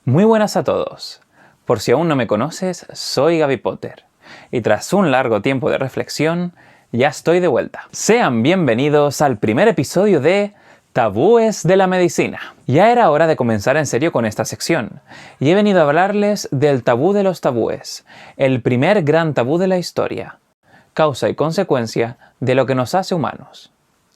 Muy buenas a todos. Por si aún no me conoces, soy Gaby Potter. Y tras un largo tiempo de reflexión, ya estoy de vuelta. Sean bienvenidos al primer episodio de Tabúes de la Medicina. Ya era hora de comenzar en serio con esta sección, y he venido a hablarles del tabú de los tabúes, el primer gran tabú de la historia, causa y consecuencia de lo que nos hace humanos.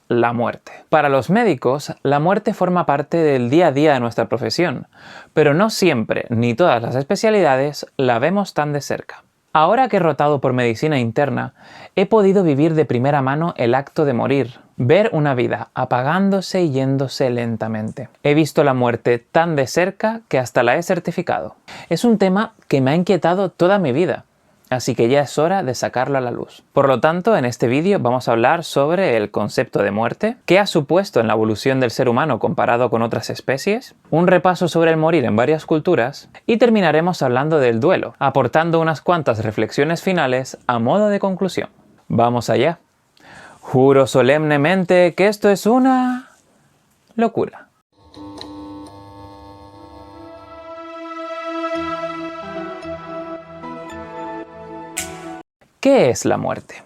La muerte. Para los médicos, la muerte forma parte del día a día de nuestra profesión, pero no siempre, ni todas las especialidades, la vemos tan de cerca. Ahora que he rotado por medicina interna, he podido vivir de primera mano el acto de morir, ver una vida apagándose y yéndose lentamente. He visto la muerte tan de cerca que hasta la he certificado. Es un tema que me ha inquietado toda mi vida, así que ya es hora de sacarlo a la luz. Por lo tanto, en este vídeo vamos a hablar sobre el concepto de muerte, qué ha supuesto en la evolución del ser humano comparado con otras especies, un repaso sobre el morir en varias culturas, y terminaremos hablando del duelo, aportando unas cuantas reflexiones finales a modo de conclusión. ¡Vamos allá! Juro solemnemente que esto es una locura. ¿Qué es la muerte?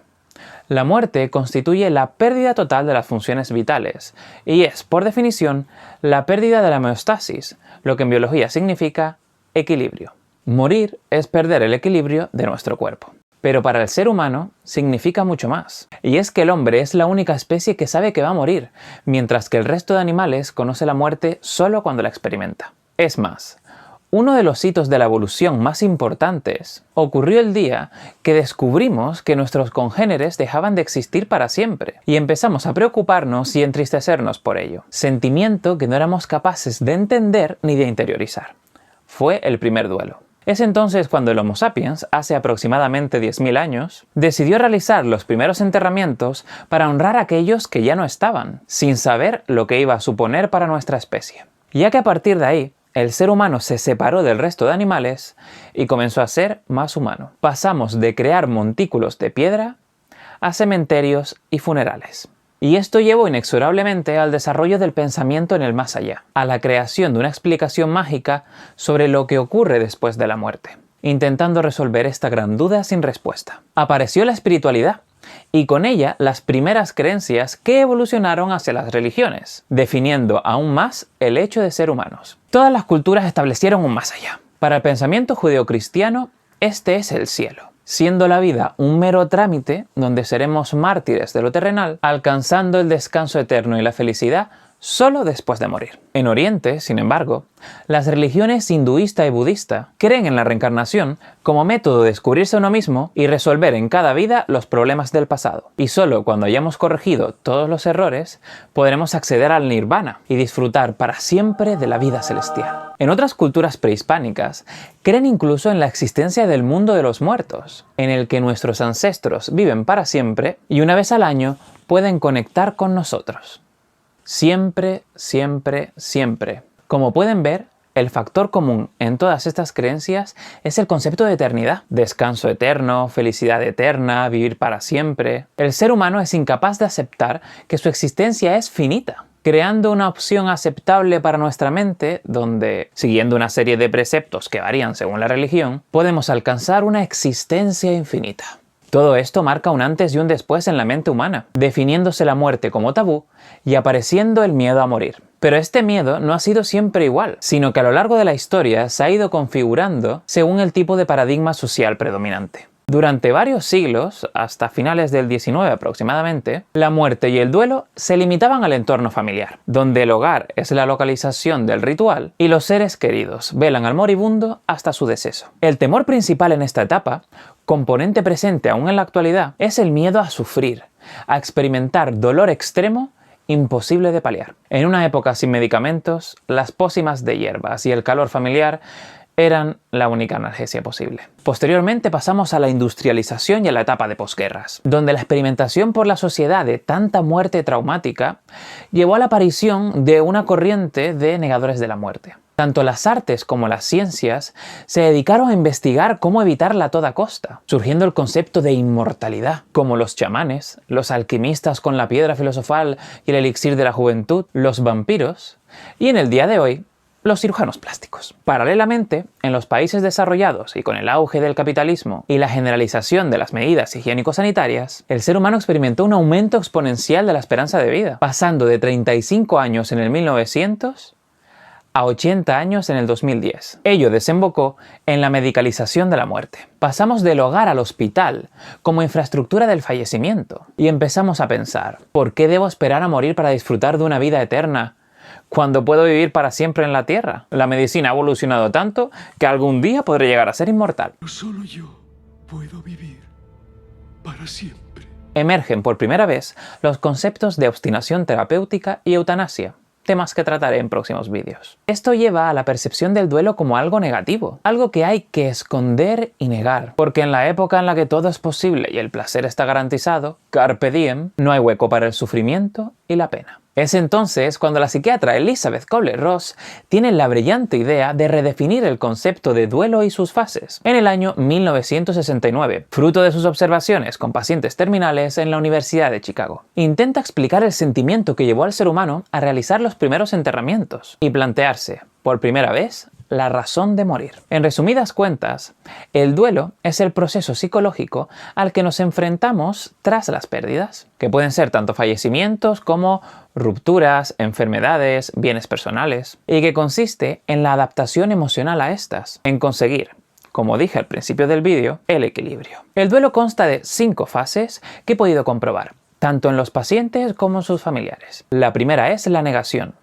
La muerte constituye la pérdida total de las funciones vitales y es, por definición, la pérdida de la homeostasis, lo que en biología significa equilibrio. Morir es perder el equilibrio de nuestro cuerpo. Pero para el ser humano significa mucho más. Y es que el hombre es la única especie que sabe que va a morir, mientras que el resto de animales conoce la muerte solo cuando la experimenta. Es más, uno de los hitos de la evolución más importantes ocurrió el día que descubrimos que nuestros congéneres dejaban de existir para siempre y empezamos a preocuparnos y entristecernos por ello, sentimiento que no éramos capaces de entender ni de interiorizar. Fue el primer duelo. Es entonces cuando el Homo sapiens, hace aproximadamente 10.000 años, decidió realizar los primeros enterramientos para honrar a aquellos que ya no estaban, sin saber lo que iba a suponer para nuestra especie. Ya que a partir de ahí, el ser humano se separó del resto de animales y comenzó a ser más humano. Pasamos de crear montículos de piedra a cementerios y funerales. Y esto llevó inexorablemente al desarrollo del pensamiento en el más allá, a la creación de una explicación mágica sobre lo que ocurre después de la muerte, intentando resolver esta gran duda sin respuesta. Apareció la espiritualidad, y con ella las primeras creencias que evolucionaron hacia las religiones, definiendo aún más el hecho de ser humanos. Todas las culturas establecieron un más allá. Para el pensamiento judeocristiano, este es el cielo, siendo la vida un mero trámite donde seremos mártires de lo terrenal, alcanzando el descanso eterno y la felicidad solo después de morir. En Oriente, sin embargo, las religiones hinduista y budista creen en la reencarnación como método de descubrirse a uno mismo y resolver en cada vida los problemas del pasado. Y solo cuando hayamos corregido todos los errores, podremos acceder al nirvana y disfrutar para siempre de la vida celestial. En otras culturas prehispánicas, creen incluso en la existencia del mundo de los muertos, en el que nuestros ancestros viven para siempre y una vez al año pueden conectar con nosotros. Siempre, siempre, siempre. Como pueden ver, el factor común en todas estas creencias es el concepto de eternidad. Descanso eterno, felicidad eterna, vivir para siempre. El ser humano es incapaz de aceptar que su existencia es finita, creando una opción aceptable para nuestra mente donde, siguiendo una serie de preceptos que varían según la religión, podemos alcanzar una existencia infinita. Todo esto marca un antes y un después en la mente humana, definiéndose la muerte como tabú y apareciendo el miedo a morir. Pero este miedo no ha sido siempre igual, sino que a lo largo de la historia se ha ido configurando según el tipo de paradigma social predominante. Durante varios siglos, hasta finales del XIX aproximadamente, la muerte y el duelo se limitaban al entorno familiar, donde el hogar es la localización del ritual y los seres queridos velan al moribundo hasta su deceso. El temor principal en esta etapa, componente presente aún en la actualidad, es el miedo a sufrir, a experimentar dolor extremo imposible de paliar. En una época sin medicamentos, las pócimas de hierbas y el calor familiar eran la única analgesia posible. Posteriormente pasamos a la industrialización y a la etapa de posguerras, donde la experimentación por la sociedad de tanta muerte traumática llevó a la aparición de una corriente de negadores de la muerte. Tanto las artes como las ciencias se dedicaron a investigar cómo evitarla a toda costa, surgiendo el concepto de inmortalidad, como los chamanes, los alquimistas con la piedra filosofal y el elixir de la juventud, los vampiros, y en el día de hoy, los cirujanos plásticos. Paralelamente, en los países desarrollados y con el auge del capitalismo y la generalización de las medidas higiénico-sanitarias, el ser humano experimentó un aumento exponencial de la esperanza de vida, pasando de 35 años en el 1900 a 80 años en el 2010. Ello desembocó en la medicalización de la muerte. Pasamos del hogar al hospital como infraestructura del fallecimiento y empezamos a pensar, ¿por qué debo esperar a morir para disfrutar de una vida eterna cuando puedo vivir para siempre en la Tierra? La medicina ha evolucionado tanto que algún día podré llegar a ser inmortal. Solo yo puedo vivir para siempre. Emergen por primera vez los conceptos de obstinación terapéutica y eutanasia, temas que trataré en próximos vídeos. Esto lleva a la percepción del duelo como algo negativo, algo que hay que esconder y negar, porque en la época en la que todo es posible y el placer está garantizado, carpe diem, no hay hueco para el sufrimiento y la pena. Es entonces cuando la psiquiatra Elizabeth Kubler-Ross tiene la brillante idea de redefinir el concepto de duelo y sus fases, en el año 1969, fruto de sus observaciones con pacientes terminales en la Universidad de Chicago. Intenta explicar el sentimiento que llevó al ser humano a realizar los primeros enterramientos y plantearse, por primera vez, la razón de morir. En resumidas cuentas, el duelo es el proceso psicológico al que nos enfrentamos tras las pérdidas, que pueden ser tanto fallecimientos como rupturas, enfermedades, bienes personales, y que consiste en la adaptación emocional a estas, en conseguir, como dije al principio del vídeo, el equilibrio. El duelo consta de 5 fases que he podido comprobar, tanto en los pacientes como en sus familiares. La primera es la negación,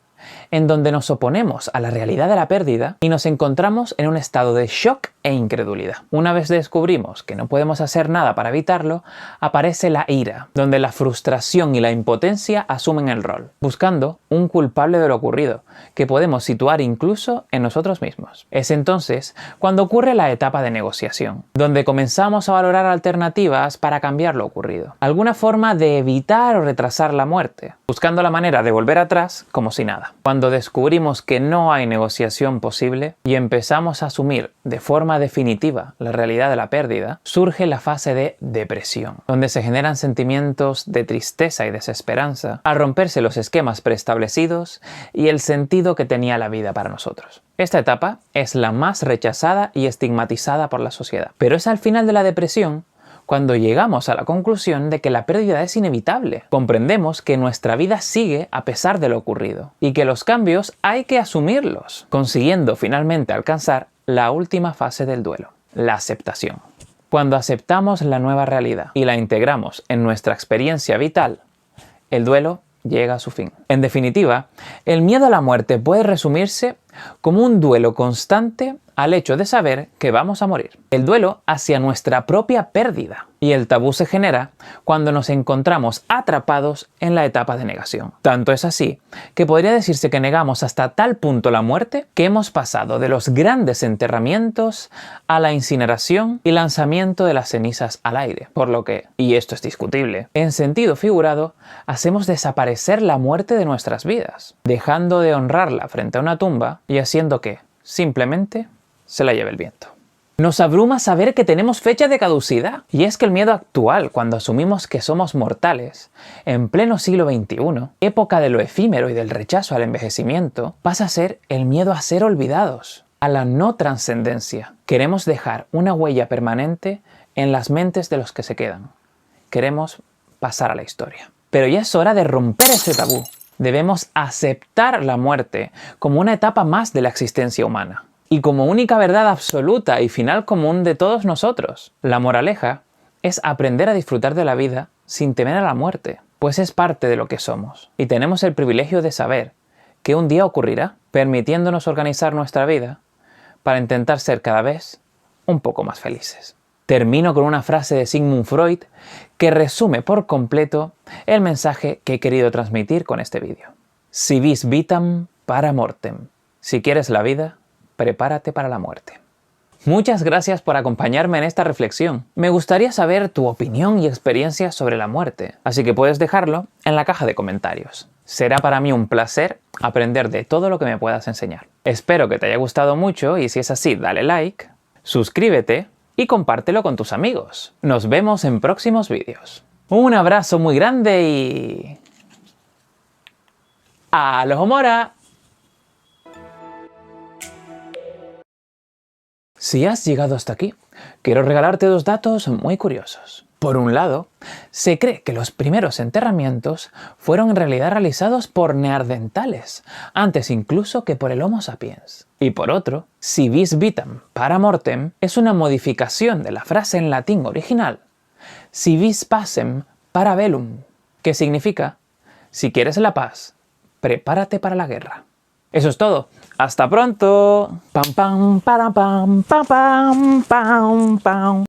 en donde nos oponemos a la realidad de la pérdida y nos encontramos en un estado de shock e incredulidad. Una vez descubrimos que no podemos hacer nada para evitarlo, aparece la ira, donde la frustración y la impotencia asumen el rol, buscando un culpable de lo ocurrido, que podemos situar incluso en nosotros mismos. Es entonces cuando ocurre la etapa de negociación, donde comenzamos a valorar alternativas para cambiar lo ocurrido, alguna forma de evitar o retrasar la muerte, buscando la manera de volver atrás como si nada. Cuando descubrimos que no hay negociación posible y empezamos a asumir de forma definitiva la realidad de la pérdida, surge la fase de depresión, donde se generan sentimientos de tristeza y desesperanza al romperse los esquemas preestablecidos y el sentido que tenía la vida para nosotros. Esta etapa es la más rechazada y estigmatizada por la sociedad, pero es al final de la depresión cuando llegamos a la conclusión de que la pérdida es inevitable. Comprendemos que nuestra vida sigue a pesar de lo ocurrido y que los cambios hay que asumirlos, consiguiendo finalmente alcanzar la última fase del duelo, la aceptación. Cuando aceptamos la nueva realidad y la integramos en nuestra experiencia vital, el duelo llega a su fin. En definitiva, el miedo a la muerte puede resumirse como un duelo constante al hecho de saber que vamos a morir. El duelo hacia nuestra propia pérdida. Y el tabú se genera cuando nos encontramos atrapados en la etapa de negación. Tanto es así que podría decirse que negamos hasta tal punto la muerte que hemos pasado de los grandes enterramientos a la incineración y lanzamiento de las cenizas al aire. Por lo que, y esto es discutible, en sentido figurado, hacemos desaparecer la muerte de nuestras vidas, dejando de honrarla frente a una tumba y haciendo que, simplemente, se la lleve el viento. Nos abruma saber que tenemos fecha de caducidad. Y es que el miedo actual, cuando asumimos que somos mortales, en pleno siglo XXI, época de lo efímero y del rechazo al envejecimiento, pasa a ser el miedo a ser olvidados, a la no trascendencia. Queremos dejar una huella permanente en las mentes de los que se quedan. Queremos pasar a la historia. Pero ya es hora de romper ese tabú. Debemos aceptar la muerte como una etapa más de la existencia humana y como única verdad absoluta y final común de todos nosotros. La moraleja es aprender a disfrutar de la vida sin temer a la muerte, pues es parte de lo que somos y tenemos el privilegio de saber que un día ocurrirá, permitiéndonos organizar nuestra vida para intentar ser cada vez un poco más felices. Termino con una frase de Sigmund Freud que resume por completo el mensaje que he querido transmitir con este vídeo. Si vis vitam, para mortem. Si quieres la vida, prepárate para la muerte. Muchas gracias por acompañarme en esta reflexión. Me gustaría saber tu opinión y experiencia sobre la muerte, así que puedes dejarlo en la caja de comentarios. Será para mí un placer aprender de todo lo que me puedas enseñar. Espero que te haya gustado mucho y si es así, dale like, suscríbete y compártelo con tus amigos. Nos vemos en próximos vídeos. Un abrazo muy grande y... ¡Aloha Mora! Si has llegado hasta aquí, quiero regalarte dos datos muy curiosos. Por un lado, se cree que los primeros enterramientos fueron en realidad realizados por neandertales, antes incluso que por el Homo sapiens. Y por otro, si vis vitam para mortem es una modificación de la frase en latín original, si vis pacem para bellum, que significa, si quieres la paz, prepárate para la guerra. Eso es todo. ¡Hasta pronto! Pam pam para pam pam pam pam pam.